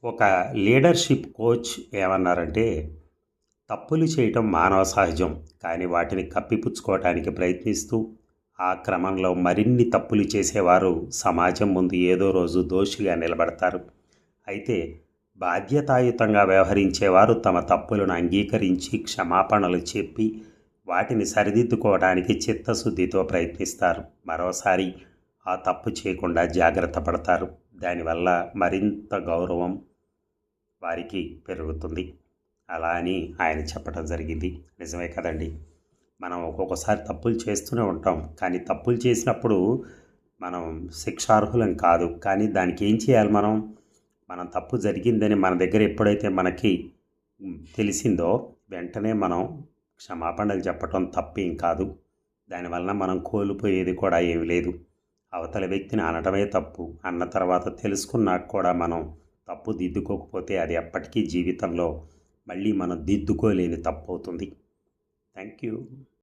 ఒక leadership coach ఏమన్నారంటే, తప్పులు చేయటం మానవ సహజం. కానీ వాటిని కప్పిపుచ్చుకోవటానికి ప్రయత్నిస్తూ, ఆ క్రమంలో మరిన్ని తప్పులు చేసేవారు సమాజం ముందు ఏదో రోజు దోషిగా నిలబడతారు. అయితే బాధ్యతాయుతంగా వ్యవహరించేవారు తమ తప్పులను అంగీకరించి, క్షమాపణలు చెప్పి, వాటిని సరిదిద్దుకోవడానికి చిత్తశుద్ధితో ప్రయత్నిస్తారు. మరోసారి ఆ తప్పు చేయకుండా జాగ్రత్త పడతారు. దానివల్ల మరింత గౌరవం వారికి పెరుగుతుంది. అలా అని ఆయన చెప్పడం జరిగింది. నిజమే కదండి. మనం ఒక్కొక్కసారి తప్పులు చేస్తూనే ఉంటాం. కానీ తప్పులు చేసినప్పుడు మనం శిక్షార్హులం కాదు. కానీ దానికి ఏం చేయాలి మనం? మనం తప్పు జరిగిందని మన దగ్గర ఎప్పుడైతే మనకి తెలిసిందో వెంటనే మనం క్షమాపణలు చెప్పటం తప్పేం కాదు. దానివలన మనం కోల్పోయేది కూడా ఏమి లేదు. అవతల వ్యక్తిని అనటమే తప్పు. అన్న తర్వాత తెలుసుకున్నాక కూడా మనం తప్పు దిద్దుకోకపోతే అది ఎప్పటికీ జీవితంలో మళ్ళీ మనం దిద్దుకోలేని తప్పు అవుతుంది. Thank you.